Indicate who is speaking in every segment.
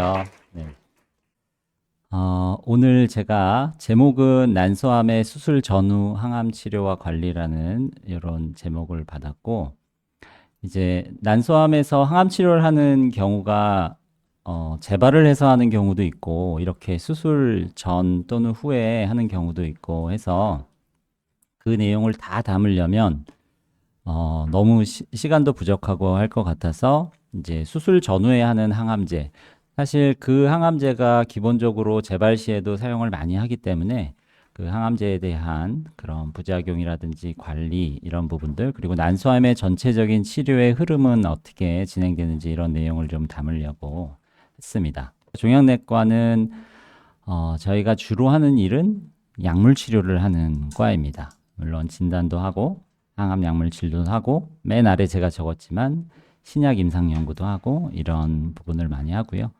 Speaker 1: 안녕하세요. 네. 오늘 제가 제목은 난소암의 수술 전후 항암 치료와 관리라는 이런 제목을 받았고, 이제 난소암에서 항암 치료를 하는 경우가 재발을 해서 하는 경우도 있고, 이렇게 수술 전 또는 후에 하는 경우도 있고 해서 그 내용을 다 담으려면 너무 시간도 부족하고 할 것 같아서 이제 수술 전후에 하는 항암제, 사실 그 항암제가 기본적으로 재발 시에도 사용을 많이 하기 때문에 그 항암제에 대한 그런 부작용이라든지 관리 이런 부분들, 그리고 난소암의 전체적인 치료의 흐름은 어떻게 진행되는지 이런 내용을 좀 담으려고 했습니다. 종양내과는 저희가 주로 하는 일은 약물 치료를 하는 과입니다. 물론 진단도 하고 항암 약물 진료도 하고, 맨 아래 제가 적었지만 신약 임상 연구도 하고 이런 부분을 많이 하고요.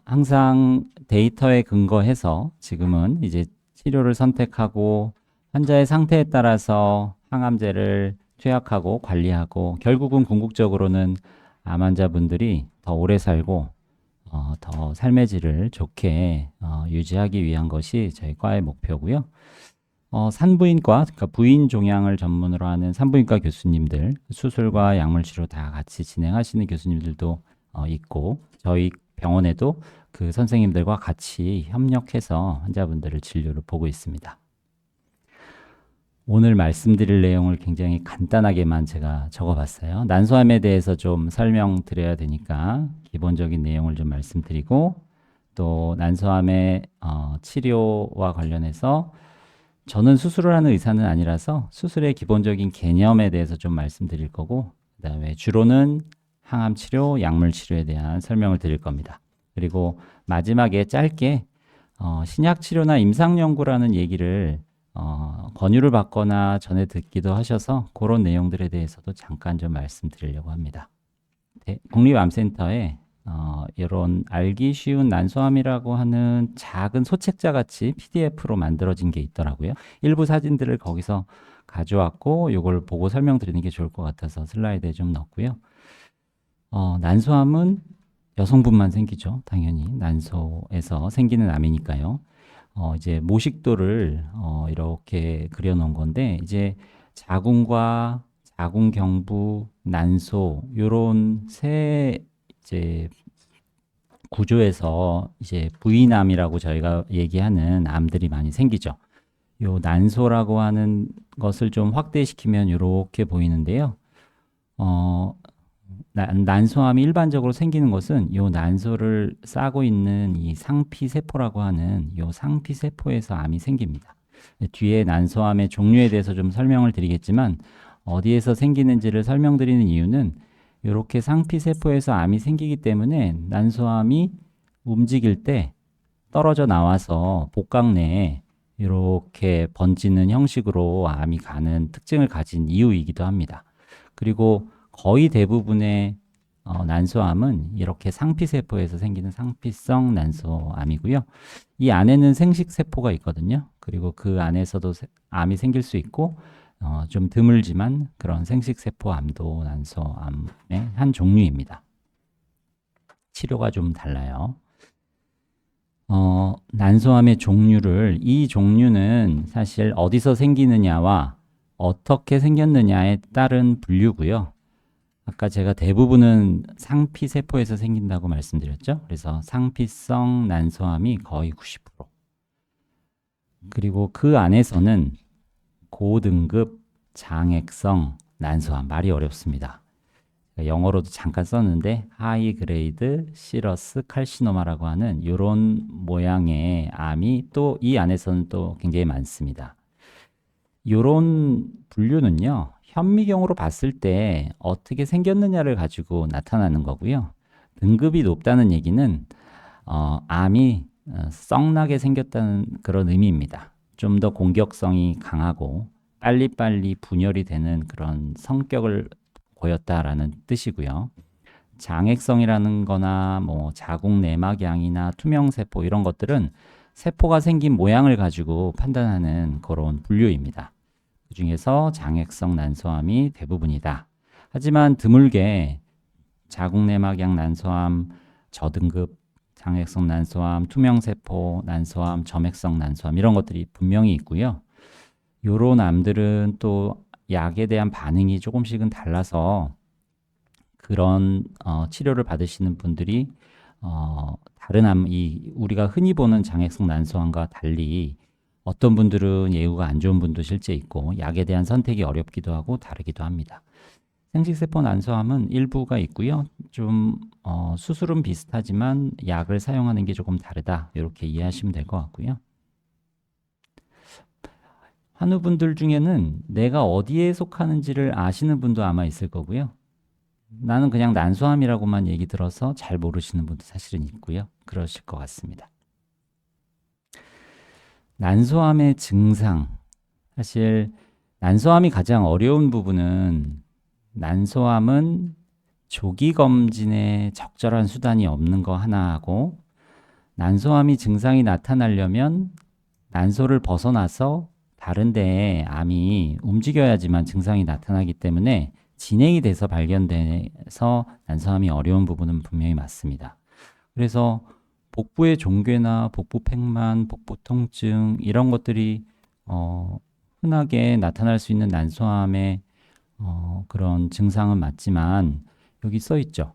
Speaker 1: 항상 데이터에 근거해서 지금은 이제 치료를 선택하고 환자의 상태에 따라서 항암제를 투약하고 관리하고, 결국은 궁극적으로는 암 환자분들이 더 오래 살고 더 삶의 질을 좋게 유지하기 위한 것이 저희 과의 목표고요. 산부인과, 그러니까 부인 종양을 전문으로 하는 산부인과 교수님들, 수술과 약물 치료 다 같이 진행하시는 교수님들도 있고, 저희 병원에도 그 선생님들과 같이 협력해서 환자분들을 진료를 보고 있습니다. 오늘 말씀드릴 내용을 굉장히 간단하게만 제가 적어봤어요. 난소암에 대해서 좀 설명드려야 되니까 기본적인 내용을 좀 말씀드리고, 또 난소암의 치료와 관련해서 저는 수술을 하는 의사는 아니라서 수술의 기본적인 개념에 대해서 좀 말씀드릴 거고, 그다음에 주로는 항암 치료, 약물 치료에 대한 설명을 드릴 겁니다. 그리고 마지막에 짧게 신약 치료나 임상 연구라는 얘기를 권유를 받거나 전에 듣기도 하셔서 그런 내용들에 대해서도 잠깐 좀 말씀드리려고 합니다. 국립암센터에 이런 알기 쉬운 난소암이라고 하는 작은 소책자 같이 PDF로 만들어진 게 있더라고요. 일부 사진들을 거기서 가져왔고, 이걸 보고 설명드리는 게 좋을 것 같아서 슬라이드에 좀 넣었고요. 난소암은 여성분만 생기죠. 당연히 난소에서 생기는 암이니까요. 이제 모식도를 이렇게 그려놓은 건데, 이제 자궁과 자궁경부, 난소 요런 세 이제 구조에서 이제 부인암이라고 저희가 얘기하는 암들이 많이 생기죠. 요 난소라고 하는 것을 좀 확대시키면 이렇게 보이는데요. 어, 난소암이 일반적으로 생기는 것은 요 난소를 싸고 있는 이 상피세포라고 하는 요 상피세포에서 암이 생깁니다. 뒤에 난소암의 종류에 대해서 좀 설명을 드리겠지만, 어디에서 생기는지를 설명드리는 이유는 이렇게 상피세포에서 암이 생기기 때문에 난소암이 움직일 때 떨어져 나와서 복강 내에 이렇게 번지는 형식으로 암이 가는 특징을 가진 이유이기도 합니다. 그리고 거의 대부분의 난소암은 이렇게 상피세포에서 생기는 상피성 난소암이고요. 이 안에는 생식세포가 있거든요. 그리고 그 안에서도 암이 생길 수 있고, 좀 드물지만 그런 생식세포암도 난소암의 한 종류입니다. 치료가 좀 달라요. 난소암의 종류를, 이 종류는 사실 어디서 생기느냐와 어떻게 생겼느냐에 따른 분류고요. 아까 제가 대부분은 상피세포에서 생긴다고 말씀드렸죠. 그래서 상피성 난소암이 거의 90%. 그리고 그 안에서는 고등급 장액성 난소암, 말이 어렵습니다. 영어로도 잠깐 썼는데 하이 그레이드 시러스 칼시노마라고 하는 이런 모양의 암이 또 이 안에서는 또 굉장히 많습니다. 이런 분류는요, 현미경으로 봤을 때 어떻게 생겼느냐를 가지고 나타나는 거고요. 등급이 높다는 얘기는 암이 썩나게 생겼다는 그런 의미입니다. 좀 더 공격성이 강하고 빨리빨리 분열이 되는 그런 성격을 보였다라는 뜻이고요. 장액성이라는 거나 뭐 자궁 내막양이나 투명세포 이런 것들은 세포가 생긴 모양을 가지고 판단하는 그런 분류입니다. 그 중에서 장액성 난소암이 대부분이다. 하지만 드물게 자궁내막양 난소암 저등급 장액성 난소암, 투명세포 난소암, 점액성 난소암 이런 것들이 분명히 있고요. 요런 암들은 또 약에 대한 반응이 조금씩은 달라서 그런 치료를 받으시는 분들이 다른 암, 우리가 흔히 보는 장액성 난소암과 달리 어떤 분들은 예후가 안 좋은 분도 실제 있고 약에 대한 선택이 어렵기도 하고 다르기도 합니다. 생식세포 난소암은 일부가 있고요. 좀 수술은 비슷하지만 약을 사용하는 게 조금 다르다. 이렇게 이해하시면 될 것 같고요. 환우분들 중에는 내가 어디에 속하는지를 아시는 분도 아마 있을 거고요. 나는 그냥 난소암이라고만 얘기 들어서 잘 모르시는 분도 사실은 있고요. 그러실 것 같습니다. 난소암의 증상. 사실 난소암이 가장 어려운 부분은 난소암은 조기 검진에 적절한 수단이 없는 거 하나하고 난소암이 증상이 나타나려면 난소를 벗어나서 다른 데에 암이 움직여야지만 증상이 나타나기 때문에 진행이 돼서 발견돼서 난소암이 어려운 부분은 분명히 맞습니다. 그래서 복부의 종괴나 복부 팽만, 복부 통증 이런 것들이 흔하게 나타날 수 있는 난소암의 그런 증상은 맞지만 여기 써 있죠.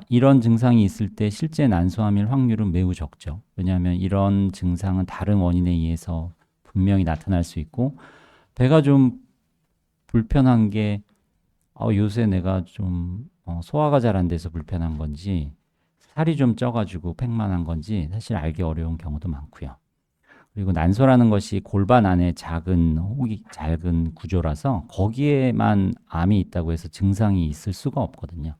Speaker 1: 이런 증상이 있을 때 실제 난소암일 확률은 매우 적죠. 왜냐하면 이런 증상은 다른 원인에 의해서 분명히 나타날 수 있고 배가 좀 불편한 게 요새 내가 좀 소화가 잘 안 돼서 불편한 건지 살이 좀 쪄가지고 팽만한 건지 사실 알기 어려운 경우도 많고요. 그리고 난소라는 것이 골반 안에 작은 구조라서 거기에만 암이 있다고 해서 증상이 있을 수가 없거든요.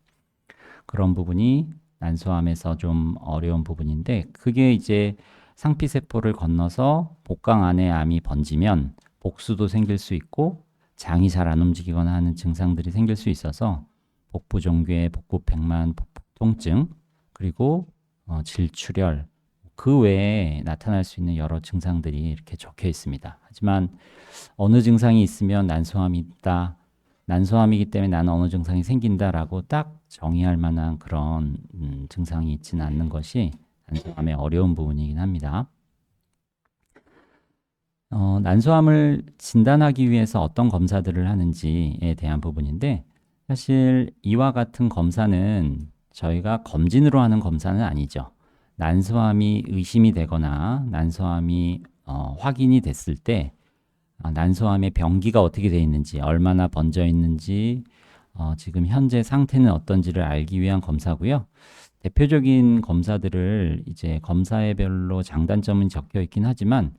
Speaker 1: 그런 부분이 난소암에서 좀 어려운 부분인데 그게 이제 상피세포를 건너서 복강 안에 암이 번지면 복수도 생길 수 있고 장이 잘 안 움직이거나 하는 증상들이 생길 수 있어서 복부 종괴, 복부 팽만, 복부 통증 그리고 질출혈 그 외에 나타날 수 있는 여러 증상들이 이렇게 적혀 있습니다. 하지만 어느 증상이 있으면 난소암이 있다. 난소암이기 때문에 나는 어느 증상이 생긴다라고 딱 정의할 만한 그런 증상이 있지는 않는 것이 난소암의 어려운 부분이긴 합니다. 난소암을 진단하기 위해서 어떤 검사들을 하는지에 대한 부분인데 사실 이와 같은 검사는 저희가 검진으로 하는 검사는 아니죠. 난소암이 의심이 되거나 난소암이 확인이 됐을 때 난소암의 병기가 어떻게 되어 있는지, 얼마나 번져 있는지, 지금 현재 상태는 어떤지를 알기 위한 검사고요. 대표적인 검사들을 이제 검사별로 장단점은 적혀 있긴 하지만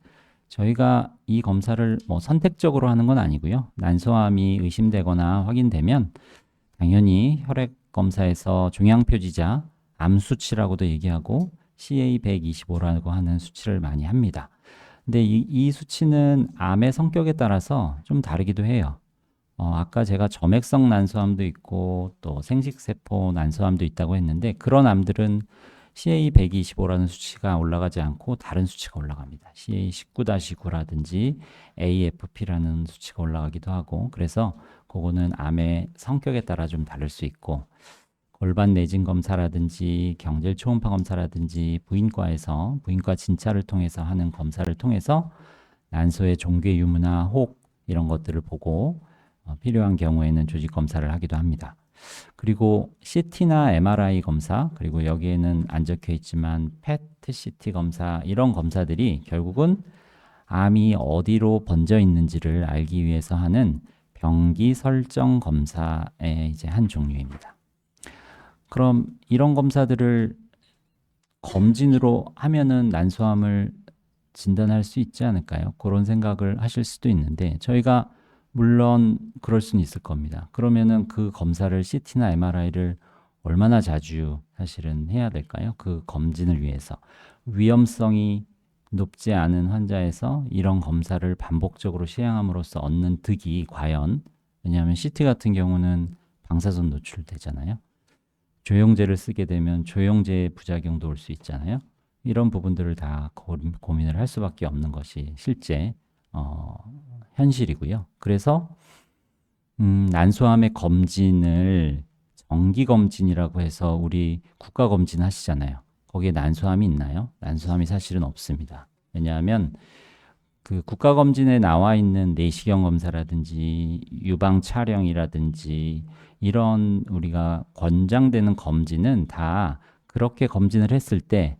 Speaker 1: 저희가 이 검사를 선택적으로 하는 건 아니고요. 난소암이 의심되거나 확인되면 당연히 혈액 검사에서 종양표지자, 암 수치라고도 얘기하고 CA125라고 하는 수치를 많이 합니다. 근데 이 수치는 암의 성격에 따라서 좀 다르기도 해요. 아까 제가 점액성 난소암도 있고 또 생식세포 난소암도 있다고 했는데 그런 암들은 CA125라는 수치가 올라가지 않고 다른 수치가 올라갑니다. CA19-9라든지 AFP라는 수치가 올라가기도 하고 그래서 그거는 암의 성격에 따라 좀 다를 수 있고 골반 내진 검사라든지 경질 초음파 검사라든지 부인과 진찰을 통해서 하는 검사를 통해서 난소의 종괴 유무나 혹 이런 것들을 보고 필요한 경우에는 조직 검사를 하기도 합니다. 그리고 CT나 MRI 검사 그리고 여기에는 안 적혀 있지만 PET-CT 검사 이런 검사들이 결국은 암이 어디로 번져 있는지를 알기 위해서 하는 병기 설정 검사의 이제 한 종류입니다. 그럼 이런 검사들을 검진으로 하면은 난소암을 진단할 수 있지 않을까요? 그런 생각을 하실 수도 있는데 저희가 물론 그럴 수는 있을 겁니다. 그러면은 그 검사를 CT나 MRI를 얼마나 자주 사실은 해야 될까요? 그 검진을 위해서 위험성이 높지 않은 환자에서 이런 검사를 반복적으로 시행함으로써 얻는 득이 과연 왜냐하면 CT 같은 경우는 방사선 노출되잖아요. 조영제를 쓰게 되면 조영제의 부작용도 올 수 있잖아요. 이런 부분들을 다 고민을 할 수밖에 없는 것이 실제 현실이고요. 그래서 난소암의 검진을 정기 검진이라고 해서 우리 국가 검진 하시잖아요. 거기에 난소암이 있나요? 난소암이 사실은 없습니다. 왜냐하면 그 국가검진에 나와 있는 내시경 검사라든지 유방 촬영이라든지 이런 우리가 권장되는 검진은 다 그렇게 검진을 했을 때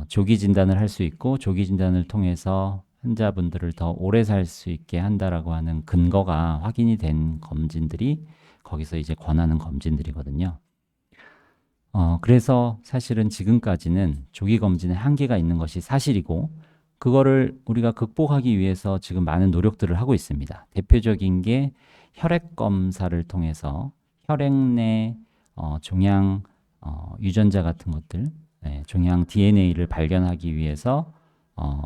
Speaker 1: 조기 진단을 할 수 있고 조기 진단을 통해서 환자분들을 더 오래 살 수 있게 한다라고 하는 근거가 확인이 된 검진들이 거기서 이제 권하는 검진들이거든요. 그래서 사실은 지금까지는 조기 검진에 한계가 있는 것이 사실이고 그거를 우리가 극복하기 위해서 지금 많은 노력들을 하고 있습니다. 대표적인 게 혈액 검사를 통해서 혈액 내 종양 유전자 같은 것들, 종양 DNA를 발견하기 위해서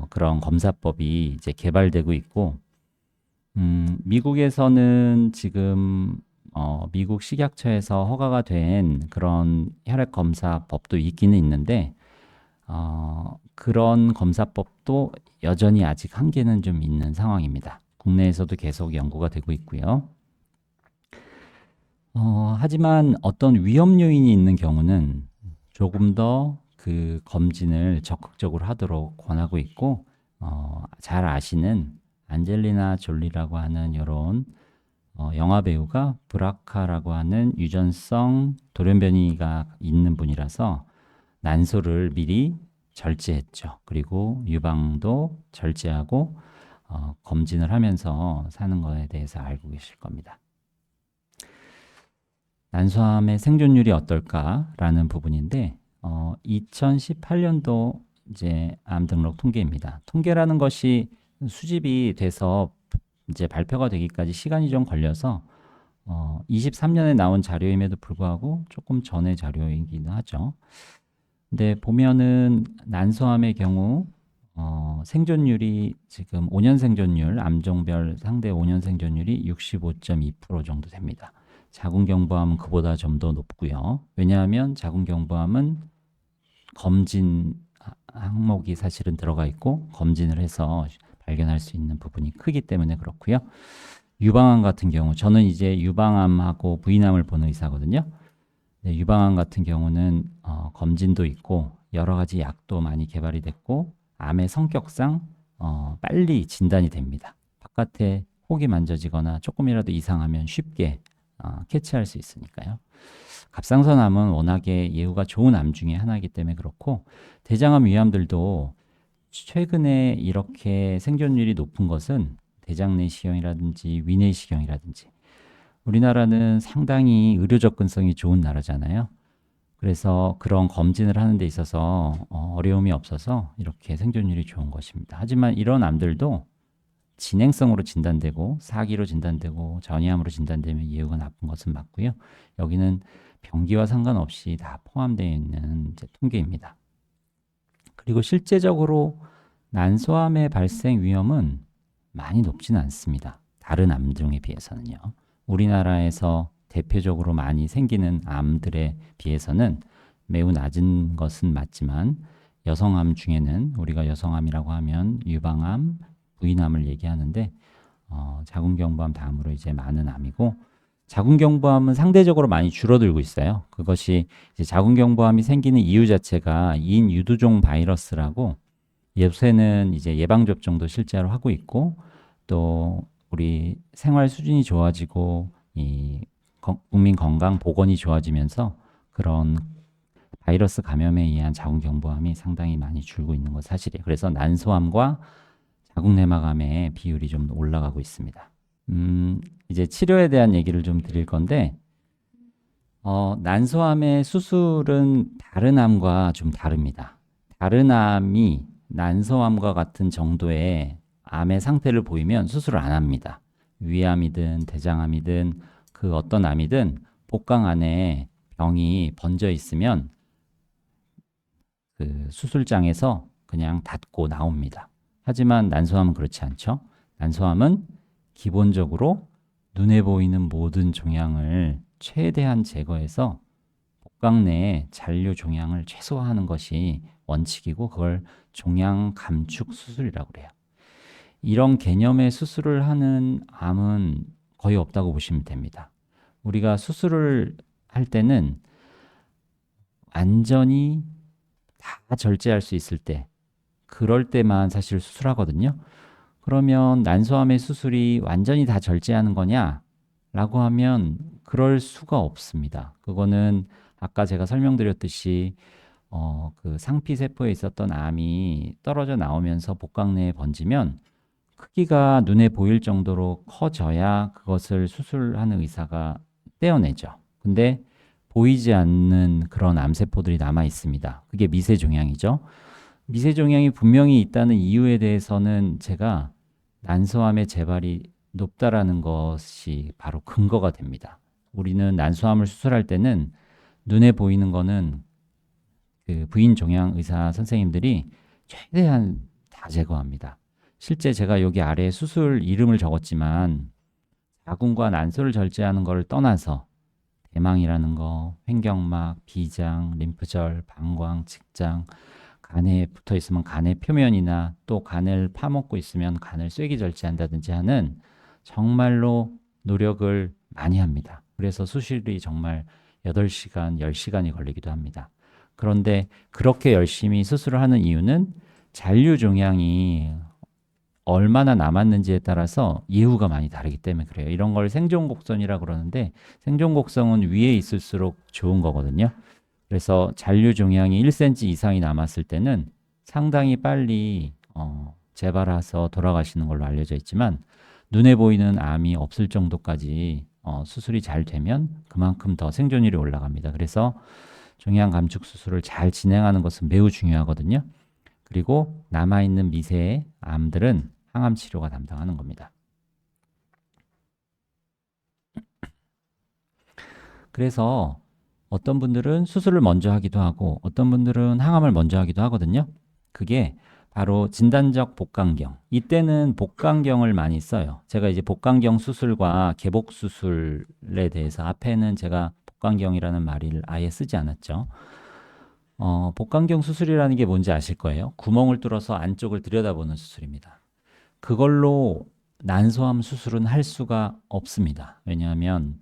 Speaker 1: 그런 검사법이 이제 개발되고 있고, 미국에서는 지금 미국 식약처에서 허가가 된 그런 혈액 검사법도 있기는 있는데 그런 검사법도 여전히 아직 한계는 좀 있는 상황입니다. 국내에서도 계속 연구가 되고 있고요. 하지만 어떤 위험 요인이 있는 경우는 조금 더 그 검진을 적극적으로 하도록 권하고 있고, 잘 아시는 안젤리나 졸리라고 하는 이런 영화 배우가 브라카라고 하는 유전성 돌연변이가 있는 분이라서 난소를 미리 절제했죠. 그리고 유방도 절제하고 검진을 하면서 사는 것에 대해서 알고 계실 겁니다. 난소암의 생존율이 어떨까라는 부분인데 2018년도 이제 암 등록 통계입니다. 통계라는 것이 수집이 돼서 이제 발표가 되기까지 시간이 좀 걸려서 23년에 나온 자료임에도 불구하고 조금 전의 자료이긴 하죠. 근데 보면은 난소암의 경우 생존율이 지금 5년 생존율, 암종별 상대 5년 생존율이 65.2% 정도 됩니다. 자궁경부암은 그보다 좀 더 높고요. 왜냐하면 자궁경부암은 검진 항목이 사실은 들어가 있고 검진을 해서 발견할 수 있는 부분이 크기 때문에 그렇고요. 유방암 같은 경우 저는 이제 유방암하고 부인암을 보는 의사거든요. 네, 유방암 같은 경우는 검진도 있고 여러 가지 약도 많이 개발이 됐고 암의 성격상 빨리 진단이 됩니다. 바깥에 혹이 만져지거나 조금이라도 이상하면 쉽게 캐치할 수 있으니까요. 갑상선암은 워낙에 예후가 좋은 암 중에 하나이기 때문에 그렇고 대장암 위암들도 최근에 이렇게 생존율이 높은 것은 대장 내시경이라든지 위내시경이라든지 우리나라는 상당히 의료 접근성이 좋은 나라잖아요. 그래서 그런 검진을 하는 데 있어서 어려움이 없어서 이렇게 생존율이 좋은 것입니다. 하지만 이런 암들도 진행성으로 진단되고 사기로 진단되고 전이암으로 진단되면 예후가 나쁜 것은 맞고요. 여기는 병기와 상관없이 다 포함되어 있는 이제 통계입니다. 그리고 실제적으로 난소암의 발생 위험은 많이 높지는 않습니다. 다른 암종에 비해서는요. 우리나라에서 대표적으로 많이 생기는 암들에 비해서는 매우 낮은 것은 맞지만 여성암 중에는 우리가 여성암이라고 하면 유방암, 부인암을 얘기하는데 자궁경부암 다음으로 이제 많은 암이고 자궁경부암은 상대적으로 많이 줄어들고 있어요. 그것이 이제 자궁경부암이 생기는 이유 자체가 인유두종 바이러스라고 요새는 이제 예방접종도 실제로 하고 있고 또 우리 생활 수준이 좋아지고 이 국민 건강 보건이 좋아지면서 그런 바이러스 감염에 의한 자궁경부암이 상당히 많이 줄고 있는 것 사실이에요. 그래서 난소암과 자궁내막암의 비율이 좀 올라가고 있습니다. 이제 치료에 대한 얘기를 좀 드릴 건데 난소암의 수술은 다른 암과 좀 다릅니다. 다른 암이 난소암과 같은 정도의 암의 상태를 보이면 수술을 안 합니다. 위암이든 대장암이든 그 어떤 암이든 복강 안에 병이 번져 있으면 그 수술장에서 그냥 닫고 나옵니다. 하지만 난소암은 그렇지 않죠. 난소암은 기본적으로 눈에 보이는 모든 종양을 최대한 제거해서 복강 내에 잔류 종양을 최소화하는 것이 원칙이고 그걸 종양 감축 수술이라고 그래요. 이런 개념의 수술을 하는 암은 거의 없다고 보시면 됩니다. 우리가 수술을 할 때는 완전히 다 절제할 수 있을 때, 그럴 때만 사실 수술하거든요. 그러면 난소암의 수술이 완전히 다 절제하는 거냐? 라고 하면 그럴 수가 없습니다. 그거는 아까 제가 설명드렸듯이 그 상피세포에 있었던 암이 떨어져 나오면서 복강 내에 번지면 크기가 눈에 보일 정도로 커져야 그것을 수술하는 의사가 떼어내죠. 근데 보이지 않는 그런 암세포들이 남아 있습니다. 그게 미세종양이죠. 미세종양이 분명히 있다는 이유에 대해서는 제가 난소암의 재발이 높다라는 것이 바로 근거가 됩니다. 우리는 난소암을 수술할 때는 눈에 보이는 거는 그 부인종양 의사 선생님들이 최대한 다 제거합니다. 실제 제가 여기 아래에 수술 이름을 적었지만 자궁과 난소를 절제하는 것을 떠나서 대망이라는 거, 횡격막, 비장, 림프절, 방광, 직장, 간에 붙어 있으면 간의 표면이나 또 간을 파먹고 있으면 간을 쐐기 절제한다든지 하는 정말로 노력을 많이 합니다. 그래서 수술이 정말 8시간, 10시간이 걸리기도 합니다. 그런데 그렇게 열심히 수술을 하는 이유는 잔류종양이 얼마나 남았는지에 따라서 예후가 많이 다르기 때문에 그래요. 이런 걸 생존곡선이라고 그러는데 생존곡선은 위에 있을수록 좋은 거거든요. 그래서 잔류종양이 1cm 이상이 남았을 때는 상당히 빨리 재발해서 돌아가시는 걸로 알려져 있지만 눈에 보이는 암이 없을 정도까지 수술이 잘 되면 그만큼 더 생존율이 올라갑니다. 그래서 종양 감축 수술을 잘 진행하는 것은 매우 중요하거든요. 그리고 남아있는 미세의 암들은 항암 치료가 담당하는 겁니다. 그래서 어떤 분들은 수술을 먼저 하기도 하고 어떤 분들은 항암을 먼저 하기도 하거든요. 그게 바로 진단적 복강경. 이때는 복강경을 많이 써요. 제가 이제 복강경 수술과 개복 수술에 대해서 앞에는 제가 복강경이라는 말을 아예 쓰지 않았죠. 복강경 수술이라는 게 뭔지 아실 거예요. 구멍을 뚫어서 안쪽을 들여다보는 수술입니다. 그걸로 난소암 수술은 할 수가 없습니다. 왜냐하면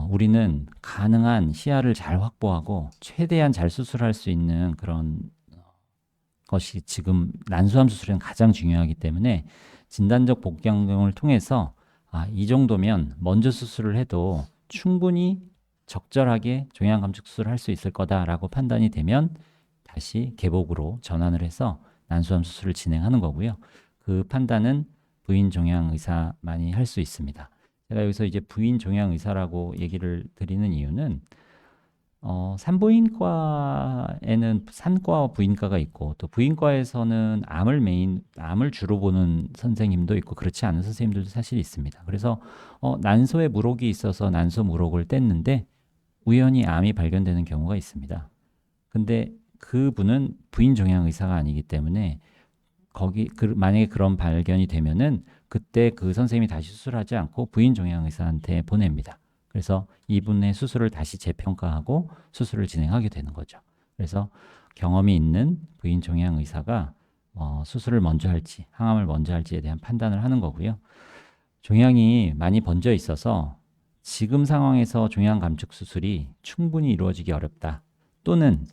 Speaker 1: 우리는 가능한 시야를 잘 확보하고 최대한 잘 수술할 수 있는 그런 것이 지금 난소암 수술은 가장 중요하기 때문에 진단적 복강경을 통해서 이 정도면 먼저 수술을 해도 충분히 적절하게 종양 감축 수술을 할 수 있을 거다라고 판단이 되면 다시 개복으로 전환을 해서 난소암 수술을 진행하는 거고요. 그 판단은 부인 종양 의사만이 할 수 있습니다. 제가 여기서 이제 부인 종양 의사라고 얘기를 드리는 이유는 산부인과에는 산과와 부인과가 있고 또 부인과에서는 암을 주로 보는 선생님도 있고 그렇지 않은 선생님들도 사실 있습니다. 그래서 난소에 물혹이 있어서 난소 물혹을 뗐는데 우연히 암이 발견되는 경우가 있습니다. 근데 그분은 부인 종양 의사가 아니기 때문에 만약에 그런 발견이 되면은 그때 그 선생님이 다시 수술하지 않고 부인 종양 의사한테 보냅니다. 그래서 이분의 수술을 다시 재평가하고 수술을 진행하게 되는 거죠. 그래서 경험이 있는 부인 종양 의사가 수술을 먼저 할지 항암을 먼저 할지에 대한 판단을 하는 거고요. 종양이 많이 번져 있어서 지금 상황에서 종양 감축 수술이 충분히 이루어지기 어렵다. 또는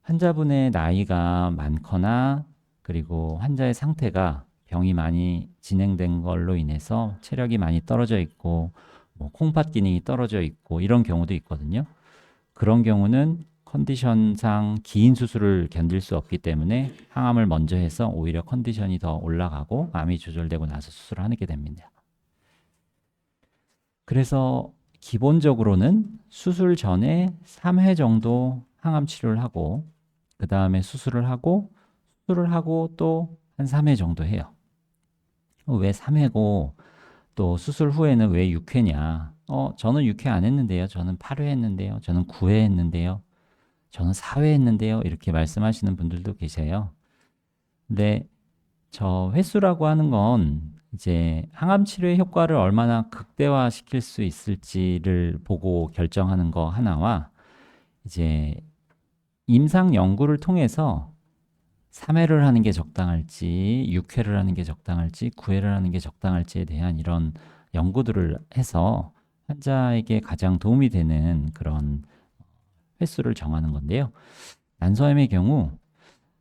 Speaker 1: 환자분의 나이가 많거나 그리고 환자의 상태가 병이 많이 진행된 걸로 인해서 체력이 많이 떨어져 있고 콩팥 기능이 떨어져 있고 이런 경우도 있거든요. 그런 경우는 컨디션상 긴 수술을 견딜 수 없기 때문에 항암을 먼저 해서 오히려 컨디션이 더 올라가고 암이 조절되고 나서 수술을 하게 됩니다. 그래서 기본적으로는 수술 전에 3회 정도 항암 치료를 하고 그 다음에 수술을 하고 또 한 3회 정도 해요. 왜 3회고 또 수술 후에는 왜 6회냐? 저는 6회 안 했는데요. 저는 8회 했는데요. 저는 9회 했는데요. 저는 4회 했는데요. 이렇게 말씀하시는 분들도 계세요. 근데 저 횟수라고 하는 건 이제 항암 치료의 효과를 얼마나 극대화시킬 수 있을지를 보고 결정하는 거 하나와 이제 임상 연구를 통해서 3회를 하는 게 적당할지 6회를 하는 게 적당할지 9회를 하는 게 적당할지에 대한 이런 연구들을 해서 환자에게 가장 도움이 되는 그런 횟수를 정하는 건데요. 난소암의 경우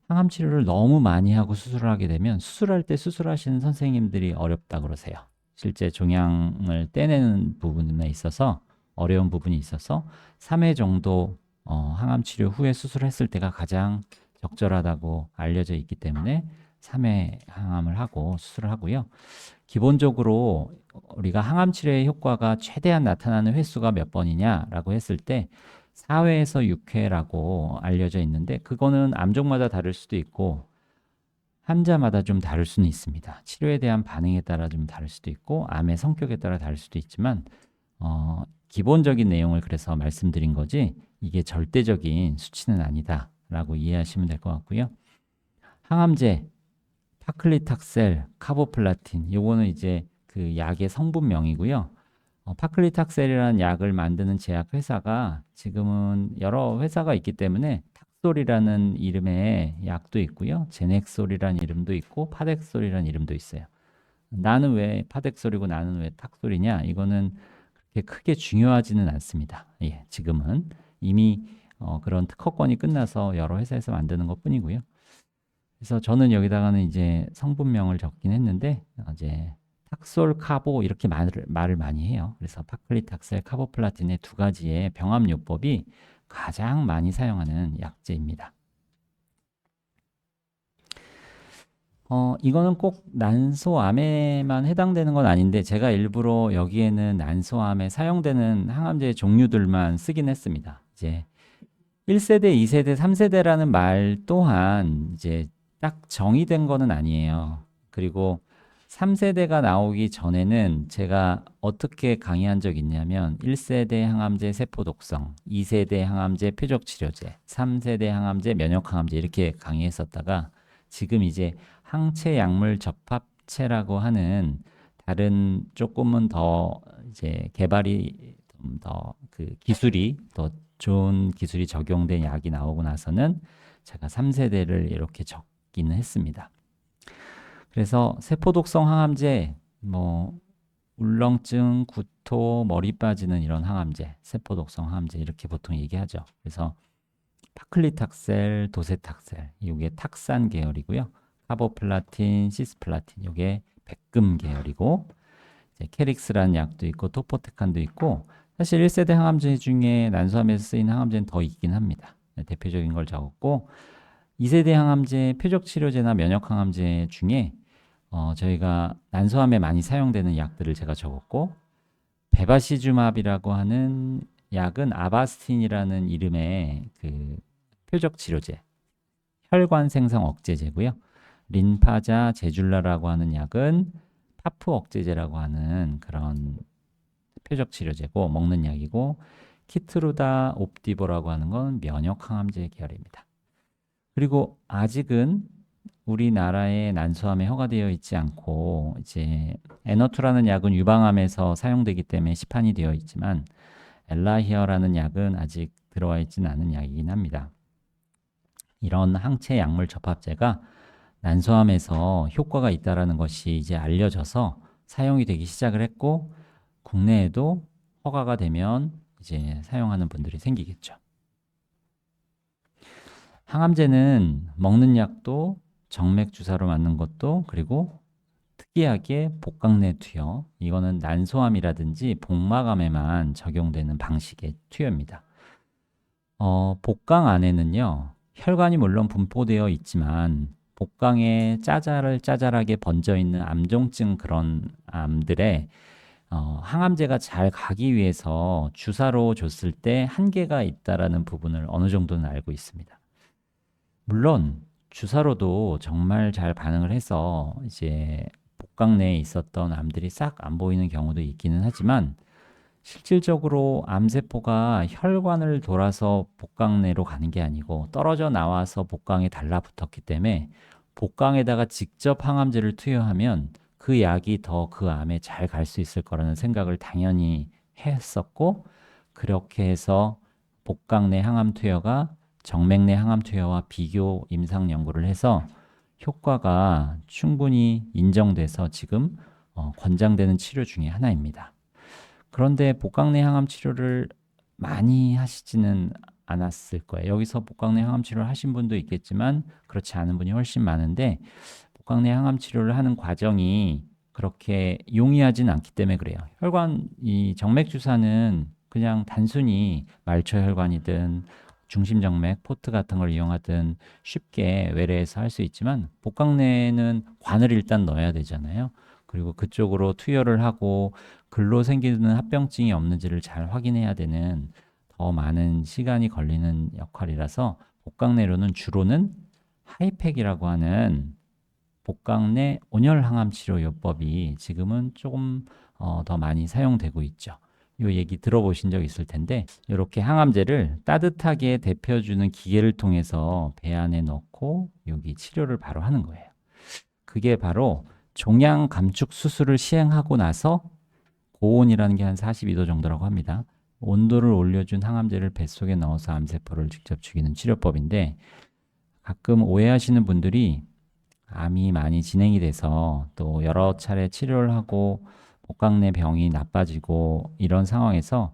Speaker 1: 항암 치료를 너무 많이 하고 수술을 하게 되면 수술할 때 수술하시는 선생님들이 어렵다 그러세요. 실제 종양을 떼내는 부분에 있어서 어려운 부분이 있어서 3회 정도 항암 치료 후에 수술했을 때가 가장 적절하다고 알려져 있기 때문에 3회 항암을 하고 수술을 하고요. 기본적으로 우리가 항암 치료의 효과가 최대한 나타나는 횟수가 몇 번이냐라고 했을 때 4회에서 6회라고 알려져 있는데 그거는 암종마다 다를 수도 있고 환자마다 좀 다를 수는 있습니다. 치료에 대한 반응에 따라 좀 다를 수도 있고 암의 성격에 따라 다를 수도 있지만 기본적인 내용을 그래서 말씀드린 거지 이게 절대적인 수치는 아니다라고 이해하시면 될 것 같고요. 항암제 파클리탁셀, 카보플라틴 요거는 이제 그 약의 성분명이고요. 파클리탁셀이라는 약을 만드는 제약 회사가 지금은 여러 회사가 있기 때문에 탁솔이라는 이름의 약도 있고요. 제넥솔이라는 이름도 있고 파덱솔이라는 이름도 있어요. 나는 왜 파덱솔이고 나는 왜 탁솔이냐? 이거는 그렇게 크게 중요하지는 않습니다. 예, 지금은 이미 그런 특허권이 끝나서 여러 회사에서 만드는 것뿐이고요. 그래서 저는 여기다가는 이제 성분명을 적긴 했는데 이제 탁솔 카보 이렇게 말을 많이 해요. 그래서 파클리탁셀 카보플라틴의 두 가지의 병합요법이 가장 많이 사용하는 약제입니다. 이거는 꼭 난소암에만 해당되는 건 아닌데 제가 일부러 여기에는 난소암에 사용되는 항암제 종류들만 쓰긴 했습니다. 이제 1세대, 2세대, 3세대라는 말 또한 이제 딱 정의된 거는 아니에요. 그리고 3세대가 나오기 전에는 제가 어떻게 강의한 적 있냐면 1세대 항암제 세포 독성, 2세대 항암제 표적 치료제, 3세대 항암제 면역 항암제 이렇게 강의했었다가 지금 이제 항체 약물 접합체라고 하는 다른 조금은 더 이제 개발이 좀 더 그 기술이 더 좋은 기술이 적용된 약이 나오고 나서는 제가 3세대를 이렇게 적기는 했습니다. 그래서 세포독성 항암제, 뭐 울렁증, 구토, 머리 빠지는 이런 항암제, 세포독성 항암제 이렇게 보통 얘기하죠. 그래서 파클리탁셀, 도세탁셀, 이게 탁산 계열이고요. 카보플라틴, 시스플라틴, 이게 백금 계열이고 이제 캐릭스라는 약도 있고 토포테칸도 있고 사실 1세대 항암제 중에 난소암에서 쓰이는 항암제는 더 있긴 합니다. 대표적인 걸 적었고 2세대 항암제, 표적치료제나 면역항암제 중에 저희가 난소암에 많이 사용되는 약들을 제가 적었고 베바시주맙이라고 하는 약은 아바스틴이라는 이름의 그 표적치료제, 혈관 생성 억제제고요. 린파자 제줄라라고 하는 약은 파프 억제제라고 하는 그런 표적 치료제고 먹는 약이고 키트루다 옵디보라고 하는 건 면역 항암제 계열입니다. 그리고 아직은 우리나라의 난소암에 허가되어 있지 않고 이제 에너투라는 약은 유방암에서 사용되기 때문에 시판이 되어 있지만 엘라히어라는 약은 아직 들어와 있지는 않은 약이긴 합니다. 이런 항체 약물 접합제가 난소암에서 효과가 있다라는 것이 이제 알려져서 사용이 되기 시작을 했고 국내에도 허가가 되면 이제 사용하는 분들이 생기겠죠. 항암제는 먹는 약도 정맥 주사로 맞는 것도 그리고 특이하게 복강내 투여 이거는 난소암이라든지 복막암에만 적용되는 방식의 투여입니다. 복강 안에는요 혈관이 물론 분포되어 있지만 복강에 짜잘하게 번져 있는 암종증 그런 암들의 항암제가 잘 가기 위해서 주사로 줬을 때 한계가 있다라는 부분을 어느 정도는 알고 있습니다. 물론 주사로도 정말 잘 반응을 해서 이제 복강 내에 있었던 암들이 싹 안 보이는 경우도 있기는 하지만 실질적으로 암세포가 혈관을 돌아서 복강 내로 가는 게 아니고 떨어져 나와서 복강에 달라붙었기 때문에 복강에다가 직접 항암제를 투여하면 그 약이 더 그 암에 잘 갈 수 있을 거라는 생각을 당연히 했었고 그렇게 해서 복강 내 항암 투여가 정맥 내 항암 투여와 비교 임상 연구를 해서 효과가 충분히 인정돼서 지금 권장되는 치료 중에 하나입니다. 그런데 복강 내 항암 치료를 많이 하시지는 않았을 거예요. 여기서 복강내 항암 치료를 하신 분도 있겠지만 그렇지 않은 분이 훨씬 많은데 복강내 항암 치료를 하는 과정이 그렇게 용이하진 않기 때문에 그래요. 이 정맥 주사는 그냥 단순히 말초혈관이든 중심정맥, 포트 같은 걸 이용하든 쉽게 외래에서 할 수 있지만 복강내에는 관을 일단 넣어야 되잖아요. 그리고 그쪽으로 투여를 하고 글로 생기는 합병증이 없는지를 잘 확인해야 되는 더 많은 시간이 걸리는 역할이라서 복강내로는 주로는 하이팩이라고 하는 복강내 온열 항암 치료 요법이 지금은 조금 더 많이 사용되고 있죠. 이 얘기 들어보신 적 있을 텐데 이렇게 항암제를 따뜻하게 데펴주는 기계를 통해서 배 안에 넣고 여기 치료를 바로 하는 거예요. 그게 바로 종양 감축 수술을 시행하고 나서 고온이라는 게 한 42도 정도라고 합니다. 온도를 올려준 항암제를 뱃속에 넣어서 암세포를 직접 죽이는 치료법인데 가끔 오해하시는 분들이 암이 많이 진행이 돼서 또 여러 차례 치료를 하고 복강내 병이 나빠지고 이런 상황에서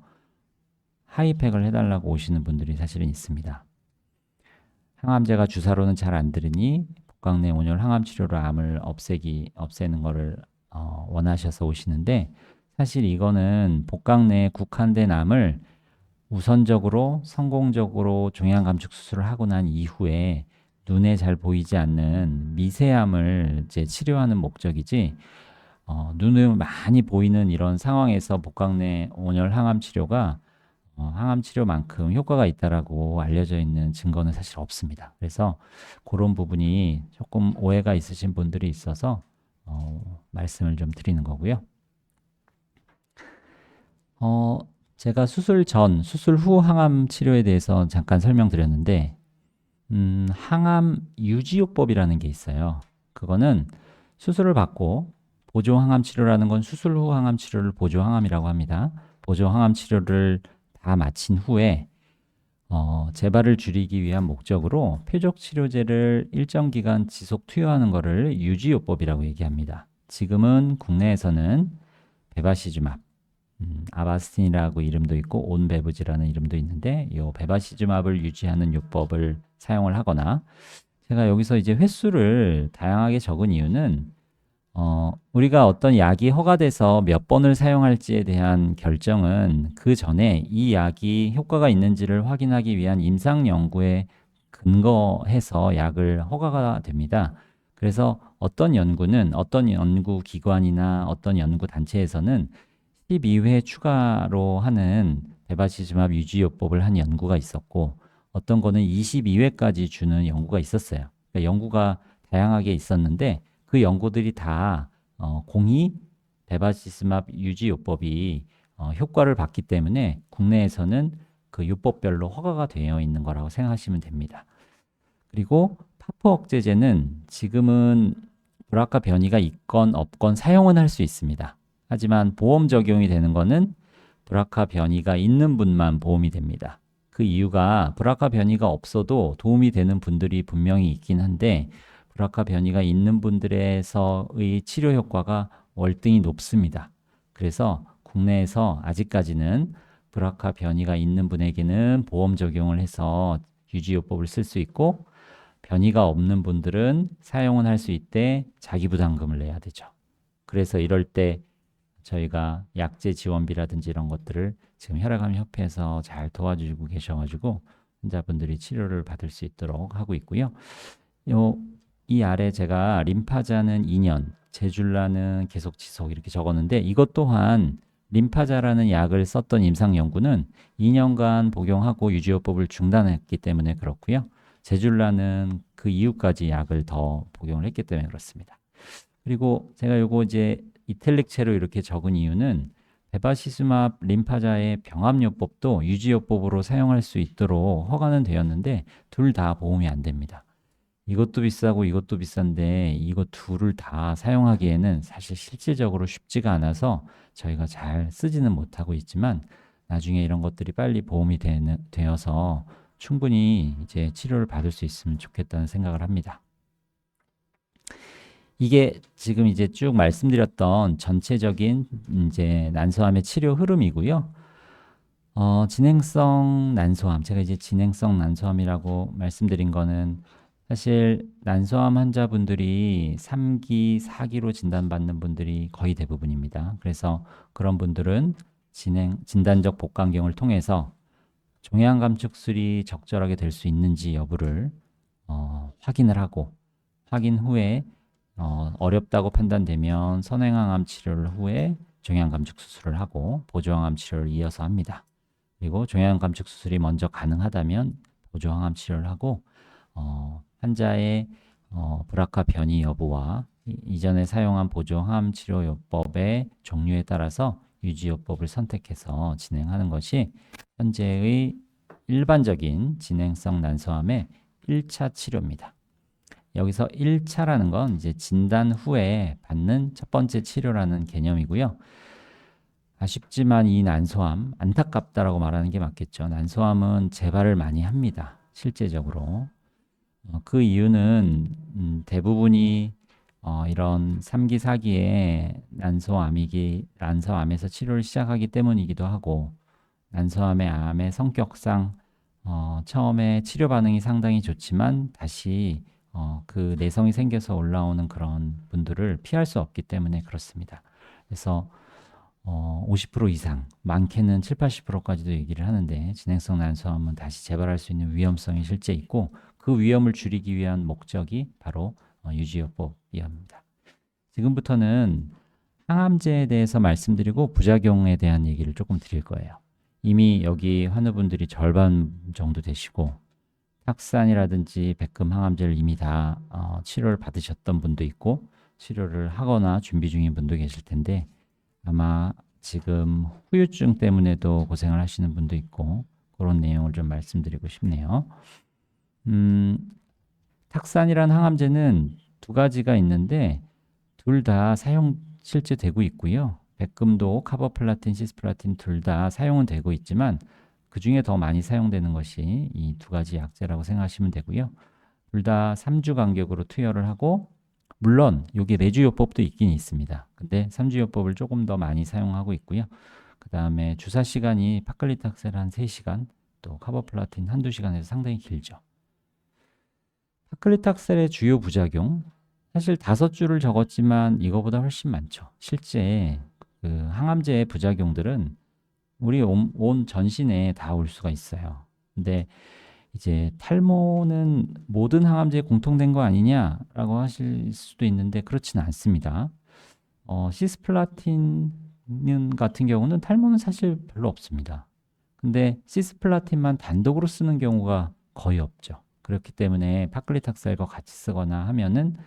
Speaker 1: 하이팩을 해달라고 오시는 분들이 사실은 있습니다. 항암제가 주사로는 잘 안 들으니 복강내 온열 항암 치료로 암을 없애는 거를 원하셔서 오시는데 사실 이거는 복강내에 국한된 암을 우선적으로 성공적으로 종양 감축 수술을 하고 난 이후에 눈에 잘 보이지 않는 미세암을 이제 치료하는 목적이지 눈에 많이 보이는 이런 상황에서 복강내 온열 항암 치료가 항암 치료만큼 효과가 있다라고 알려져 있는 증거는 사실 없습니다. 그래서 그런 부분이 조금 오해가 있으신 분들이 있어서 말씀을 좀 드리는 거고요. 제가 수술 전, 수술 후 항암 치료에 대해서 잠깐 설명드렸는데 항암 유지요법이라는 게 있어요. 그거는 수술을 받고 보조 항암 치료라는 건 수술 후 항암 치료를 보조 항암이라고 합니다. 보조 항암 치료를 다 마친 후에 재발을 줄이기 위한 목적으로 표적 치료제를 일정 기간 지속 투여하는 것을 유지요법이라고 얘기합니다. 지금은 국내에서는 베바시즈맙, 아바스틴이라고 이름도 있고 온베브지라는 이름도 있는데 이 베바시즈맙을 유지하는 요법을 사용을 하거나 제가 여기서 이제 횟수를 다양하게 적은 이유는 우리가 어떤 약이 허가돼서 몇 번을 사용할지에 대한 결정은 그 전에 이 약이 효과가 있는지를 확인하기 위한 임상 연구에 근거해서 약을 허가가 됩니다. 그래서 어떤 연구는 어떤 연구기관이나 어떤 연구단체에서는 12회 추가로 하는 베바시즈맙 유지요법을 한 연구가 있었고 어떤 거는 22회까지 주는 연구가 있었어요. 그러니까 연구가 다양하게 있었는데 그 연구들이 다 공히 베바시즈맙 유지요법이 효과를 봤기 때문에 국내에서는 그 요법별로 허가가 되어 있는 거라고 생각하시면 됩니다. 그리고 파프 억제제는 지금은 브라카 변이가 있건 없건 사용은 할 수 있습니다. 하지만 보험 적용이 되는 거는 브라카 변이가 있는 분만 보험이 됩니다. 그 이유가 브라카 변이가 없어도 도움이 되는 분들이 분명히 있긴 한데 브라카 변이가 있는 분들에서의 치료 효과가 월등히 높습니다. 그래서 국내에서 아직까지는 브라카 변이가 있는 분에게는 보험 적용을 해서 유지요법을 쓸 수 있고 변이가 없는 분들은 사용은 할 수 있되 자기부담금을 내야 되죠. 그래서 이럴 때 저희가 약제 지원비라든지 이런 것들을 지금 혈액암협회에서 잘 도와주고 계셔가지고 환자분들이 치료를 받을 수 있도록 하고 있고요. 이 아래 제가 림파자는 2년, 제줄라는 계속 지속 이렇게 적었는데 이것 또한 림파자라는 약을 썼던 임상 연구는 2년간 복용하고 유지요법을 중단했기 때문에 그렇고요. 제줄라는 그 이후까지 약을 더 복용을 했기 때문에 그렇습니다. 그리고 제가 요거 이제 이탈릭체로 이렇게 적은 이유는 베바시즈맙 림파자의 병합요법도 유지요법으로 사용할 수 있도록 허가는 되었는데 둘 다 보험이 안 됩니다. 이것도 비싸고 이것도 비싼데 이거 둘을 다 사용하기에는 사실 실질적으로 쉽지가 않아서 저희가 잘 쓰지는 못하고 있지만 나중에 이런 것들이 빨리 보험이 되어서 충분히 이제 치료를 받을 수 있으면 좋겠다는 생각을 합니다. 이게 지금 이제 쭉 말씀드렸던 전체적인 이제 난소암의 치료 흐름이고요. 진행성 난소암. 제가 이제 진행성 난소암이라고 말씀드린 거는 사실 난소암 환자분들이 3기, 4기로 진단받는 분들이 거의 대부분입니다. 그래서 그런 분들은 진단적 복강경을 통해서 종양 감축술이 적절하게 될 수 있는지 여부를 확인을 하고 확인 후에 어렵다고 판단되면 선행항암 치료를 후에 종양 감축 수술을 하고 보조항암 치료를 이어서 합니다. 그리고 종양 감축 수술이 먼저 가능하다면 보조항암 치료를 하고 환자의 브라카 변이 여부와 이전에 사용한 보조항암 치료요법의 종류에 따라서 유지요법을 선택해서 진행하는 것이 현재의 일반적인 진행성 난소암의 1차 치료입니다. 여기서 1차라는 건 이제 진단 후에 받는 첫 번째 치료라는 개념이고요. 아쉽지만 이 난소암, 안타깝다라고 말하는 게 맞겠죠. 난소암은 재발을 많이 합니다. 실제적으로. 그 이유는 대부분이 이런 3기, 4기에 난소암에서 치료를 시작하기 때문이기도 하고 암의 성격상 처음에 치료 반응이 상당히 좋지만 다시 그 내성이 생겨서 올라오는 그런 분들을 피할 수 없기 때문에 그렇습니다. 그래서 50% 이상, 많게는 7, 80%까지도 얘기를 하는데 진행성 난소암은 다시 재발할 수 있는 위험성이 실제 있고 그 위험을 줄이기 위한 목적이 바로 유지요법이옵니다. 지금부터는 항암제에 대해서 말씀드리고 부작용에 대한 얘기를 조금 드릴 거예요. 이미 여기 환우분들이 절반 정도 되시고 탁산이라든지 백금 항암제를 이미 다 치료를 받으셨던 분도 있고 치료를 하거나 준비 중인 분도 계실 텐데 아마 지금 후유증 때문에도 고생을 하시는 분도 있고 그런 내용을 좀 말씀드리고 싶네요. 탁산이라는 항암제는 두 가지가 있는데 둘 다 사용 실제 되고 있고요. 백금도 카보플라틴, 시스플라틴 둘 다 사용은 되고 있지만 그 중에 더 많이 사용되는 것이 이 두 가지 약제라고 생각하시면 되고요. 둘 다 3주 간격으로 투여를 하고 물론 여기 내주요법도 있긴 있습니다. 근데 3주요법을 조금 더 많이 사용하고 있고요. 그 다음에 주사 시간이 파클리탁셀 한 3시간 또 카보플라틴 한두 시간에서 상당히 길죠. 파클리탁셀의 주요 부작용 사실 5줄을 적었지만 이거보다 훨씬 많죠. 실제 그 항암제의 부작용들은 우리 온 전신에 다 올 수가 있어요. 근데 이제 탈모는 모든 항암제에 공통된 거 아니냐라고 하실 수도 있는데 그렇지는 않습니다. 시스플라틴 같은 경우는 탈모는 사실 별로 없습니다. 근데 시스플라틴만 단독으로 쓰는 경우가 거의 없죠. 그렇기 때문에 파클리탁셀과 같이 쓰거나 하면은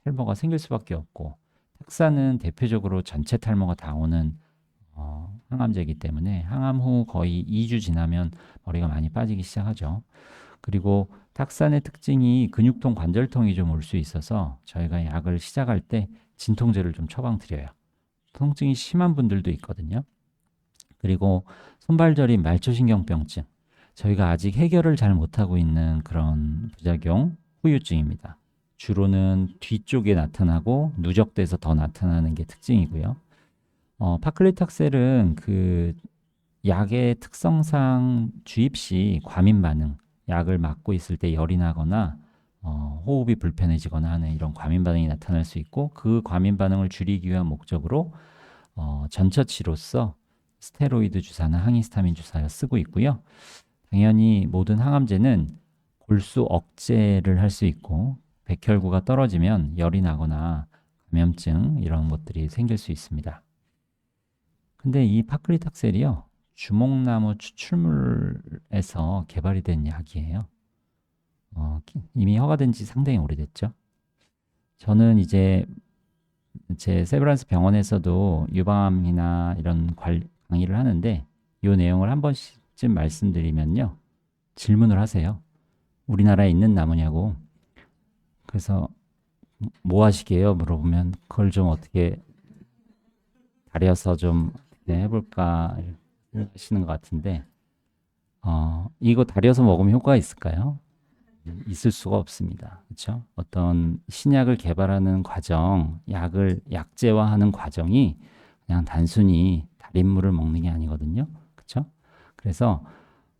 Speaker 1: 탈모가 생길 수밖에 없고 탁사는 대표적으로 전체 탈모가 다 오는 항암제이기 때문에 항암 후 거의 2주 지나면 머리가 많이 빠지기 시작하죠. 그리고 탁산의 특징이 근육통, 관절통이 좀 올 수 있어서 저희가 약을 시작할 때 진통제를 좀 처방드려요. 통증이 심한 분들도 있거든요. 그리고 손발저림, 말초신경병증. 저희가 아직 해결을 잘 못하고 있는 그런 부작용, 후유증입니다. 주로는 뒤쪽에 나타나고 누적돼서 더 나타나는 게 특징이고요. 파클리탁셀은 그 약의 특성상 주입 시 과민 반응, 약을 맞고 있을 때 열이 나거나 호흡이 불편해지거나 하는 이런 과민 반응이 나타날 수 있고 그 과민 반응을 줄이기 위한 목적으로 전처치로서 스테로이드 주사나 항히스타민 주사를 쓰고 있고요. 당연히 모든 항암제는 골수 억제를 할 수 있고 백혈구가 떨어지면 열이 나거나 감염증 이런 것들이 생길 수 있습니다. 근데 이 파클리탁셀이요. 주목나무 추출물에서 개발이 된 약이에요. 이미 허가된 지 상당히 오래됐죠. 저는 이제 제 세브란스 병원에서도 유방암이나 이런 강의를 하는데 이 내용을 한 번쯤 말씀드리면요. 질문을 하세요. 우리나라에 있는 나무냐고. 그래서 뭐 하시게요? 물어보면 그걸 좀 어떻게 다려서 좀 해볼까 하시는 것 같은데 이거 다려서 먹으면 효과가 있을까요? 있을 수가 없습니다. 그렇죠? 어떤 신약을 개발하는 과정, 약을 약제화하는 과정이 그냥 단순히 달인물을 먹는 게 아니거든요. 그렇죠? 그래서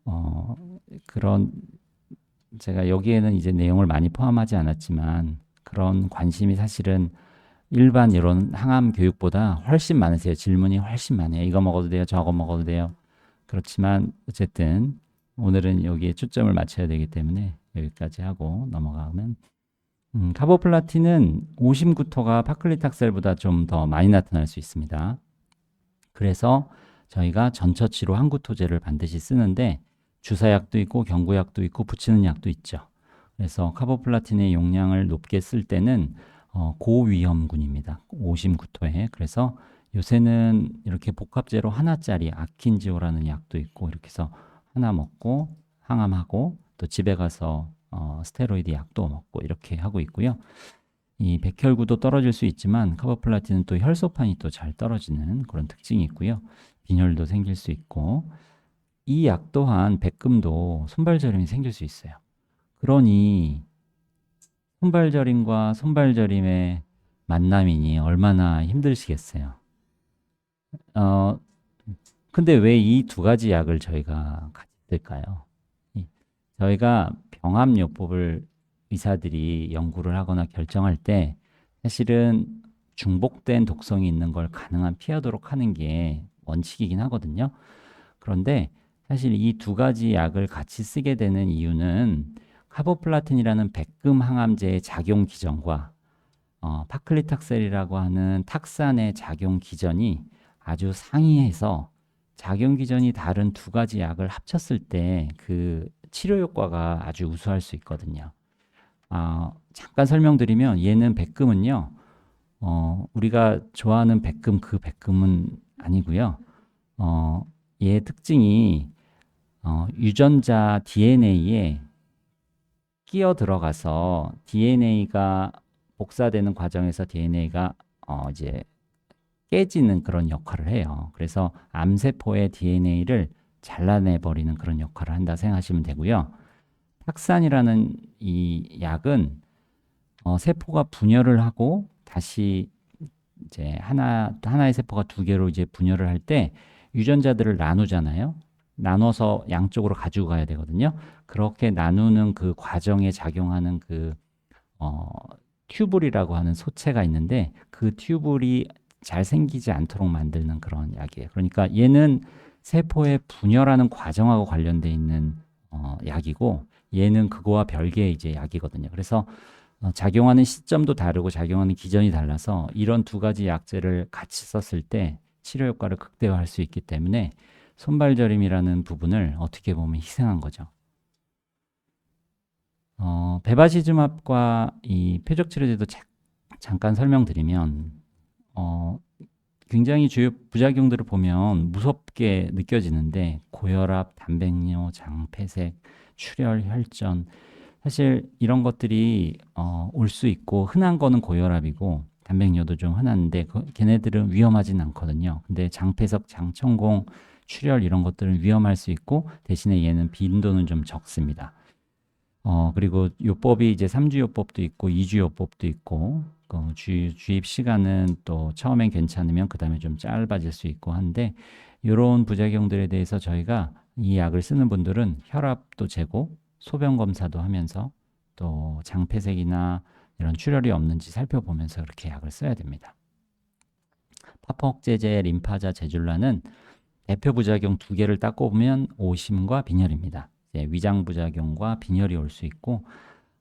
Speaker 1: 어, 그런 제가 여기에는 이제 내용을 많이 포함하지 않았지만 그런 관심이 사실은 일반 이런 항암 교육보다 훨씬 많으세요. 질문이 훨씬 많아요. 이거 먹어도 돼요? 저거 먹어도 돼요? 그렇지만 어쨌든 오늘은 여기에 초점을 맞춰야 되기 때문에 여기까지 하고 넘어가면 카보플라틴은 오심구토가 파클리탁셀보다 좀 더 많이 나타날 수 있습니다. 그래서 저희가 전처치로 항구토제를 반드시 쓰는데 주사약도 있고 경구약도 있고 붙이는 약도 있죠. 그래서 카보플라틴의 용량을 높게 쓸 때는 고위험군입니다. 오심구토에. 그래서 요새는 이렇게 복합제로 하나짜리 아킨지오라는 약도 있고 이렇게 해서 하나 먹고 항암하고 또 집에 가서 스테로이드 약도 먹고 이렇게 하고 있고요. 이 백혈구도 떨어질 수 있지만 카보플라틴은 또 혈소판이 또 잘 떨어지는 그런 특징이 있고요. 빈혈도 생길 수 있고 이 약 또한 백금도 손발저림이 생길 수 있어요. 그러니 손발저림과 손발저림의 만남이니 얼마나 힘드시겠어요. 어, 근데 왜 이 두 가지 약을 저희가 같이 쓸까요? 저희가 병합요법을 의사들이 연구를 하거나 결정할 때 사실은 중복된 독성이 있는 걸 가능한 피하도록 하는 게 원칙이긴 하거든요. 그런데 사실 이 두 가지 약을 같이 쓰게 되는 이유는 카보플라틴이라는 백금 항암제의 작용 기전과 파클리탁셀이라고 하는 탁산의 작용 기전이 아주 상이해서 작용 기전이 다른 두 가지 약을 합쳤을 때 그 치료 효과가 아주 우수할 수 있거든요. 잠깐 설명드리면 얘는 백금은요, 우리가 좋아하는 백금 그 백금은 아니고요. 얘의 특징이 유전자 DNA에 끼어 들어가서 DNA가 복사되는 과정에서 DNA가 이제 깨지는 그런 역할을 해요. 그래서 암세포의 DNA를 잘라내버리는 그런 역할을 한다 생각하시면 되고요. 탁산이라는 이 약은 세포가 분열을 하고 다시 이제 하나의 세포가 두 개로 이제 분열을 할 때 유전자들을 나누잖아요. 나눠서 양쪽으로 가지고 가야 되거든요. 그렇게 나누는 그 과정에 작용하는 그 어, 튜블이라고 하는 소체가 있는데 그 튜블이 잘 생기지 않도록 만드는 그런 약이에요. 그러니까 얘는 세포의 분열하는 과정하고 관련돼 있는 약이고 얘는 그거와 별개의 이제 약이거든요. 그래서 작용하는 시점도 다르고 작용하는 기전이 달라서 이런 두 가지 약제를 같이 썼을 때 치료 효과를 극대화할 수 있기 때문에 손발저림이라는 부분을 어떻게 보면 희생한 거죠. 베바시즈맙과 이 표적 치료제도 잠깐 설명드리면 굉장히 주요 부작용들을 보면 무섭게 느껴지는데 고혈압, 단백뇨, 장폐색, 출혈, 혈전 사실 이런 것들이 올 수 있고 흔한 거는 고혈압이고 단백뇨도 좀 흔한데 걔네들은 위험하진 않거든요. 근데 장폐석, 장천공, 출혈 이런 것들은 위험할 수 있고 대신에 얘는 빈도는 좀 적습니다. 그리고 요법이 이제 3주 요법도 있고 2주 요법도 있고 주입 시간은 또 처음엔 괜찮으면 그 다음에 좀 짧아질 수 있고 한데 이런 부작용들에 대해서 저희가 이 약을 쓰는 분들은 혈압도 재고 소변 검사도 하면서 또 장폐색이나 이런 출혈이 없는지 살펴보면서 그렇게 약을 써야 됩니다. 파폭제제, 림파자, 제줄라는 대표 부작용 두 개를 딱 꼽으면 오심과 빈혈입니다. 위장 부작용과 빈혈이 올 수 있고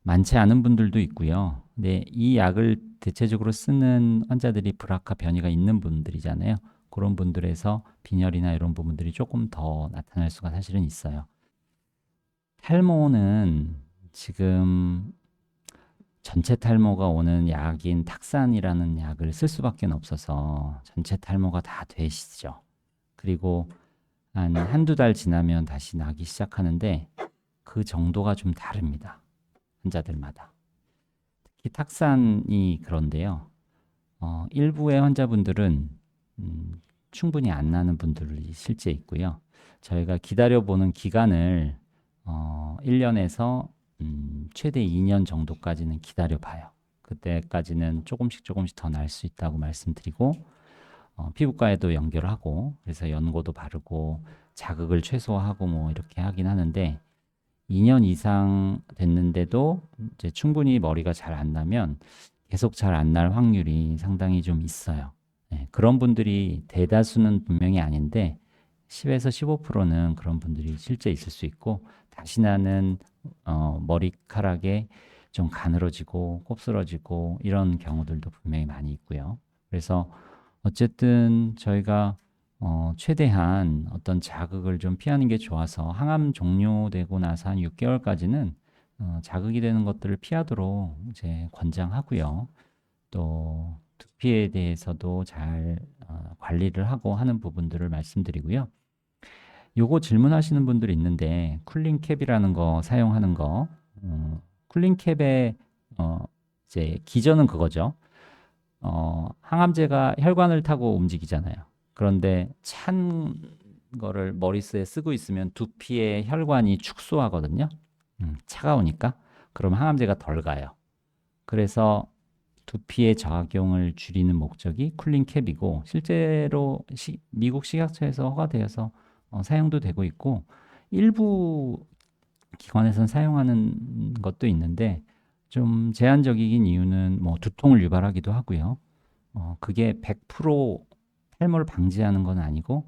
Speaker 1: 많지 않은 분들도 있고요. 근데 이 약을 대체적으로 쓰는 환자들이 브라카 변이가 있는 분들이잖아요. 그런 분들에서 빈혈이나 이런 부분들이 조금 더 나타날 수가 사실은 있어요. 탈모는 지금 전체 탈모가 오는 약인 탁산이라는 약을 쓸 수밖에 없어서 전체 탈모가 다 되시죠. 그리고 한두 달 지나면 다시 나기 시작하는데 그 정도가 좀 다릅니다. 환자들마다. 특히 탁산이 그런데요. 일부의 환자분들은 충분히 안 나는 분들이 실제 있고요. 저희가 기다려보는 기간을 1년에서 최대 2년 정도까지는 기다려봐요. 그때까지는 조금씩 더 날 수 있다고 말씀드리고 피부과에도 연결하고 그래서 연고도 바르고 자극을 최소화하고 뭐 이렇게 하긴 하는데 2년 이상 됐는데도 이제 충분히 머리가 잘 안 나면 계속 잘 안 날 확률이 상당히 좀 있어요. 네, 그런 분들이 대다수는 분명히 아닌데 10에서 15%는 그런 분들이 실제 있을 수 있고 다시 나는 머리카락에 좀 가늘어지고 곱슬어지고 이런 경우들도 분명히 많이 있고요. 그래서 어쨌든 저희가 최대한 어떤 자극을 좀 피하는 게 좋아서 항암 종료되고 나서 한 6개월까지는 자극이 되는 것들을 피하도록 이제 권장하고요. 또 두피에 대해서도 잘 관리를 하고 하는 부분들을 말씀드리고요. 요거 질문하시는 분들이 있는데 쿨링 캡이라는 거 사용하는 거 쿨링 캡의 이제 기전은 그거죠. 항암제가 혈관을 타고 움직이잖아요. 그런데 찬 거를 머리스에 쓰고 있으면 두피의 혈관이 축소하거든요. 차가우니까. 그럼 항암제가 덜 가요. 그래서 두피의 작용을 줄이는 목적이 쿨링 캡이고 실제로 미국 식약처에서 허가되어서 사용도 되고 있고 일부 기관에서는 사용하는 것도 있는데 좀 제한적이긴 이유는 뭐 두통을 유발하기도 하고요. 그게 100% 탈모를 방지하는 건 아니고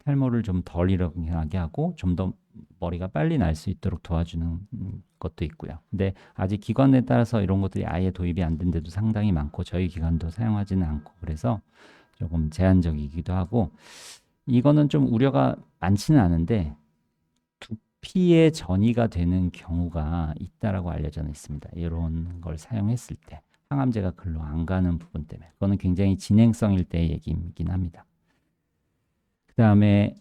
Speaker 1: 탈모를 좀 덜 일어나게 하고 좀 더 머리가 빨리 날 수 있도록 도와주는 것도 있고요. 근데 아직 기관에 따라서 이런 것들이 아예 도입이 안 된 데도 상당히 많고 저희 기관도 사용하지는 않고 그래서 조금 제한적이기도 하고 이거는 좀 우려가 많지는 않은데 두피에 전이가 되는 경우가 있다라고 알려져 있습니다. 이런 걸 사용했을 때 항암제가 글로 안 가는 부분 때문에 그거는 굉장히 진행성일 때의 얘기이긴 합니다. 그 다음에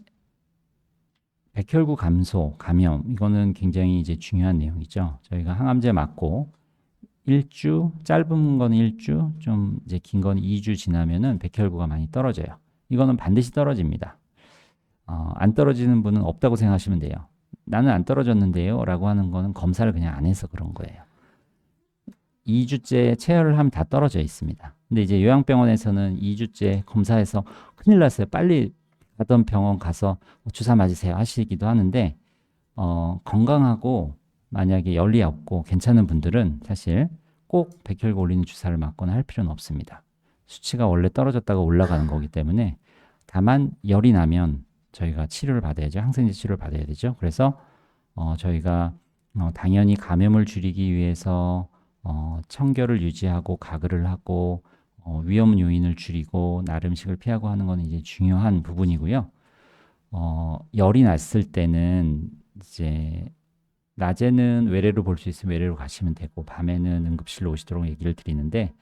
Speaker 1: 백혈구 감소, 감염 이거는 굉장히 이제 중요한 내용이죠. 저희가 항암제 맞고 1주, 짧은 건 1주, 좀 이제 긴 건 2주 지나면은 백혈구가 많이 떨어져요. 이거는 반드시 떨어집니다. 안 떨어지는 분은 없다고 생각하시면 돼요. 나는 안 떨어졌는데요 라고 하는 거는 검사를 그냥 안 해서 그런 거예요. 2주째 체열을 하면 다 떨어져 있습니다. 근데 이제 요양병원에서는 2주째 검사해서 큰일 났어요. 빨리 가던 병원 가서 주사 맞으세요 하시기도 하는데 건강하고 만약에 열이 없고 괜찮은 분들은 사실 꼭 백혈구 올리는 주사를 맞거나 할 필요는 없습니다. 수치가 원래 떨어졌다가 올라가는 거기 때문에 다만 열이 나면 저희가 치료를 받아야죠. 항생제 치료를 받아야 되죠. 그래서 저희가 당연히 감염을 줄이기 위해서 청결을 유지하고 가글을 하고 위험 요인을 줄이고 날 음식을 피하고 하는 건 이제 중요한 부분이고요. 열이 났을 때는 이제 낮에는 외래로 볼 수 있으면 외래로 가시면 되고 밤에는 응급실로 오시도록 얘기를 드리는데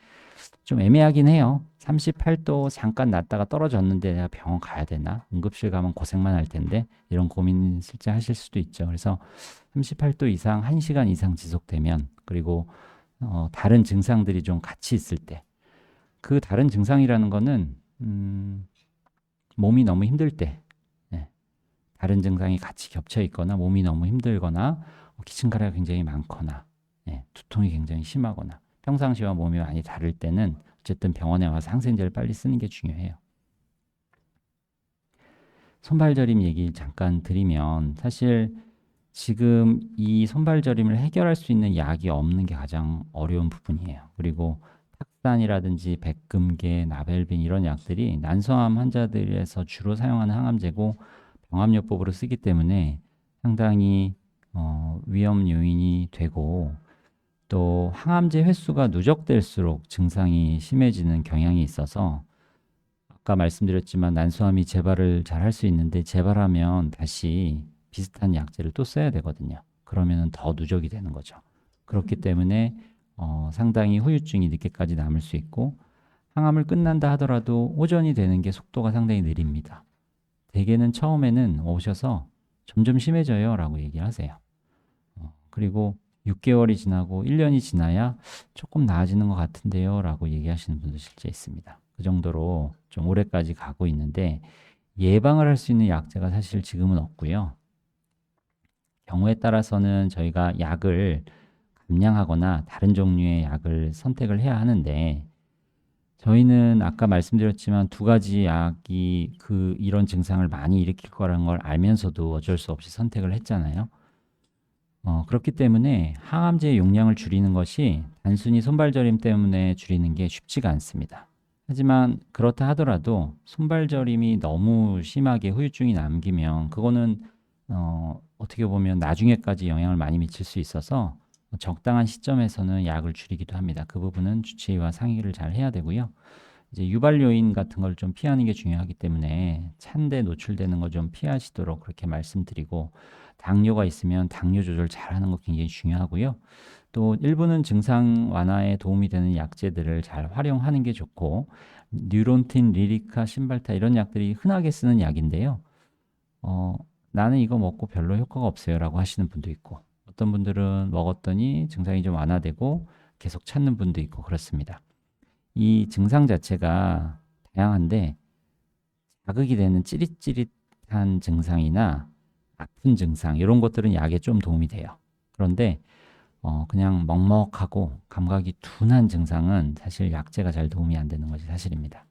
Speaker 1: 좀 애매하긴 해요. 38도 잠깐 났다가 떨어졌는데 내가 병원 가야 되나? 응급실 가면 고생만 할 텐데 이런 고민 실제 하실 수도 있죠. 그래서 38도 이상 1시간 이상 지속되면 그리고 다른 증상들이 좀 같이 있을 때 그 다른 증상이라는 거는 몸이 너무 힘들 때 예, 다른 증상이 같이 겹쳐 있거나 몸이 너무 힘들거나 기침가래가 굉장히 많거나 두통이 굉장히 심하거나 평상시와 몸이 많이 다를 때는 어쨌든 병원에 와서 항생제를 빨리 쓰는 게 중요해요. 손발저림 얘기 잠깐 드리면 사실 지금 이 손발저림을 해결할 수 있는 약이 없는 게 가장 어려운 부분이에요. 그리고 탁산이라든지 백금계, 나벨빈 이런 약들이 난소암 환자들에서 주로 사용하는 항암제고 병합요법으로 쓰기 때문에 상당히 위험 요인이 되고 또 항암제 횟수가 누적될수록 증상이 심해지는 경향이 있어서 아까 말씀드렸지만 난소암이 재발을 잘 할 수 있는데 재발하면 다시 비슷한 약제를 또 써야 되거든요. 그러면 더 누적이 되는 거죠. 그렇기 때문에 상당히 후유증이 늦게까지 남을 수 있고 항암을 끝난다 하더라도 호전이 되는 게 속도가 상당히 느립니다. 대개는 처음에는 오셔서 점점 심해져요 라고 얘기를 하세요. 그리고 6개월이 지나고 1년이 지나야 조금 나아지는 것 같은데요 라고 얘기하시는 분도 실제 있습니다. 그 정도로 좀 오래까지 가고 있는데 예방을 할 수 있는 약제가 사실 지금은 없고요. 경우에 따라서는 저희가 약을 감량하거나 다른 종류의 약을 선택을 해야 하는데 저희는 아까 말씀드렸지만 두 가지 약이 이런 증상을 많이 일으킬 거라는 걸 알면서도 어쩔 수 없이 선택을 했잖아요. 그렇기 때문에 항암제의 용량을 줄이는 것이 단순히 손발저림 때문에 줄이는 게 쉽지가 않습니다. 하지만 그렇다 하더라도 손발저림이 너무 심하게 후유증이 남기면 그거는 어떻게 보면 나중에까지 영향을 많이 미칠 수 있어서 적당한 시점에서는 약을 줄이기도 합니다. 그 부분은 주치의와 상의를 잘 해야 되고요. 이제 유발 요인 같은 걸 좀 피하는 게 중요하기 때문에 찬데 노출되는 거 좀 피하시도록 그렇게 말씀드리고, 당뇨가 있으면 당뇨 조절 잘하는 거 굉장히 중요하고요. 또 일부는 증상 완화에 도움이 되는 약제들을 잘 활용하는 게 좋고, 뉴론틴, 리리카, 신발타 이런 약들이 흔하게 쓰는 약인데요. 나는 이거 먹고 별로 효과가 없어요라고 하시는 분도 있고, 어떤 분들은 먹었더니 증상이 좀 완화되고 계속 찾는 분도 있고 그렇습니다. 이 증상 자체가 다양한데 자극이 되는 찌릿찌릿한 증상이나 아픈 증상 이런 것들은 약에 좀 도움이 돼요. 그런데 그냥 먹먹하고 감각이 둔한 증상은 사실 약제가 잘 도움이 안 되는 것이 사실입니다.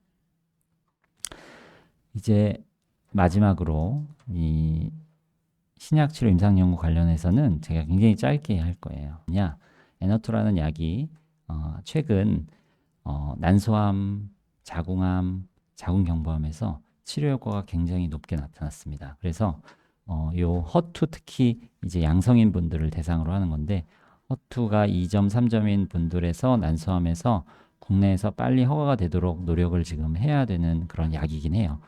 Speaker 1: 이제 마지막으로 이 신약치료 임상연구 관련해서는 제가 굉장히 짧게 할 거예요. 에너투라는 약이 최근 난소암, 자궁암, 자궁경부암에서 치료 효과가 굉장히 높게 나타났습니다. 그래서 요 허투, 특히 이제 양성인 분들을 대상으로 하는 건데, 허투가 2점, 3점인 분들에서 난소암에서 국내에서 빨리 허가가 되도록 노력을 지금 해야 되는 그런 약이긴 해요.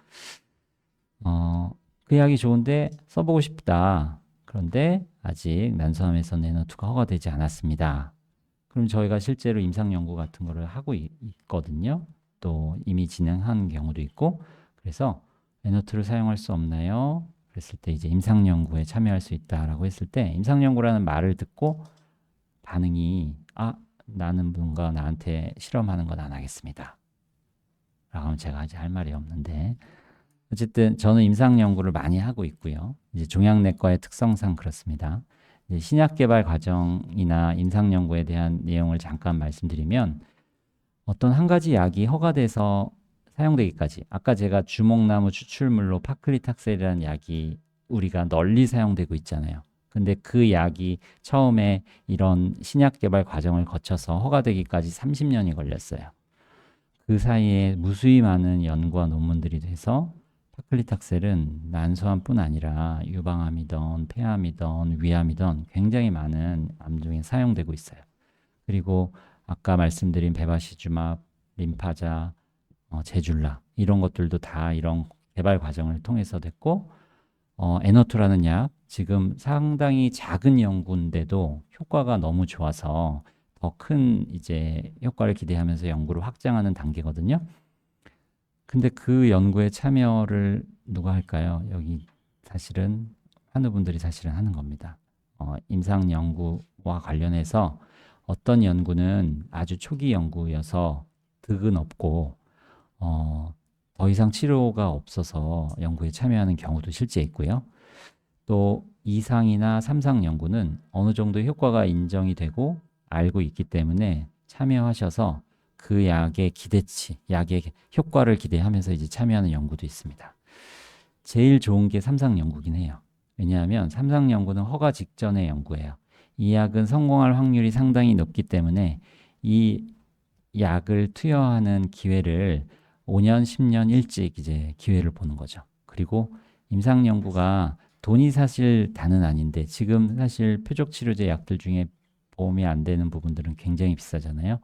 Speaker 1: 그 약이 좋은데 써보고 싶다. 그런데 아직 난소암에서 에너투가 허가되지 않았습니다. 그럼 저희가 실제로 임상 연구 같은 거를 하고 있거든요. 또 이미 진행한 경우도 있고, 그래서 에너트를 사용할 수 없나요? 그랬을 때 이제 임상 연구에 참여할 수 있다라고 했을 때, 임상 연구라는 말을 듣고 반응이 나는 뭔가 나한테 실험하는 건 안 하겠습니다. 라고 하면 제가 이제 할 말이 없는데, 어쨌든 저는 임상 연구를 많이 하고 있고요. 이제 종양내과의 특성상 그렇습니다. 이제 신약 개발 과정이나 임상 연구에 대한 내용을 잠깐 말씀드리면, 어떤 한 가지 약이 허가돼서 사용되기까지, 아까 제가 주목나무 추출물로 파클리탁셀이라는 약이 우리가 널리 사용되고 있잖아요. 근데 그 약이 처음에 이런 신약 개발 과정을 거쳐서 허가되기까지 30년이 걸렸어요. 그 사이에 무수히 많은 연구와 논문들이 돼서 파클리탁셀은 난소암뿐 아니라 유방암이든 폐암이든 위암이든 굉장히 많은 암 중에 사용되고 있어요. 그리고 아까 말씀드린 베바시주맙, 림파자, 제줄라 이런 것들도 다 이런 개발 과정을 통해서 됐고, 에너투라는 약 지금 상당히 작은 연구인데도 효과가 너무 좋아서 더 큰 이제 효과를 기대하면서 연구를 확장하는 단계거든요. 근데 그 연구에 참여를 누가 할까요? 여기 사실은 환우분들이 사실은 하는 겁니다. 임상 연구와 관련해서 어떤 연구는 아주 초기 연구여서 득은 없고 더 이상 치료가 없어서 연구에 참여하는 경우도 실제 있고요. 또 2상이나 3상 연구는 어느 정도 효과가 인정이 되고 알고 있기 때문에 참여하셔서 그 약의 기대치, 약의 효과를 기대하면서 이제 참여하는 연구도 있습니다. 제일 좋은 게 3상 연구긴 해요. 왜냐하면 3상 연구는 허가 직전의 연구예요. 이 약은 성공할 확률이 상당히 높기 때문에 이 약을 투여하는 기회를 5년, 10년 일찍 이제 기회를 보는 거죠. 그리고 임상 연구가 돈이 사실 다는 아닌데, 지금 사실 표적 치료제 약들 중에 보험이 안 되는 부분들은 굉장히 비싸잖아요.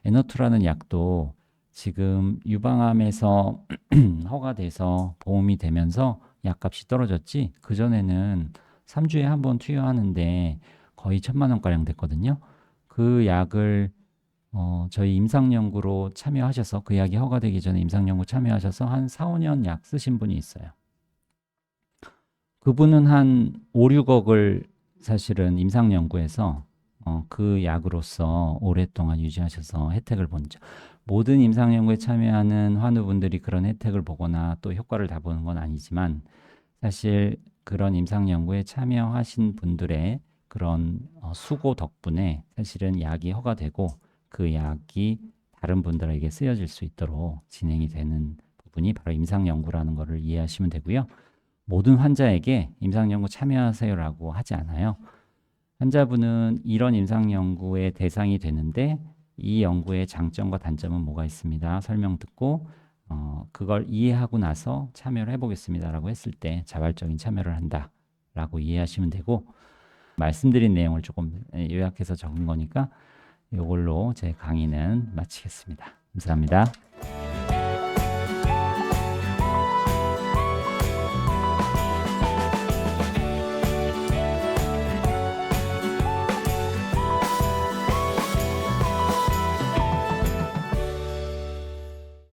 Speaker 1: 에너투라는 약도 지금 유방암에서 허가돼서 보험이 되면서 약값이 떨어졌지, 그전에는 3주에 한 번 투여하는데 거의 1,000만 원가량 됐거든요. 그 약을 저희 임상연구로 참여하셔서, 그 약이 허가되기 전에 임상연구 참여하셔서 한 4, 5년 약 쓰신 분이 있어요. 그분은 한 5, 6억을 사실은 임상연구에서 그 약으로서 오랫동안 유지하셔서 혜택을 본죠. 모든 임상연구에 참여하는 환우분들이 그런 혜택을 보거나 또 효과를 다 보는 건 아니지만, 사실 그런 임상연구에 참여하신 분들의 그런 수고 덕분에 사실은 약이 허가되고 그 약이 다른 분들에게 쓰여질 수 있도록 진행이 되는 부분이 바로 임상연구라는 것을 이해하시면 되고요. 모든 환자에게 임상연구 참여하세요라고 하지 않아요. 환자분은 이런 임상연구의 대상이 되는데 이 연구의 장점과 단점은 뭐가 있습니다. 설명 듣고 그걸 이해하고 나서 참여를 해보겠습니다라고 했을 때 자발적인 참여를 한다라고 이해하시면 되고, 말씀드린 내용을 조금 요약해서 적은 거니까 이걸로 제 강의는 마치겠습니다. 감사합니다.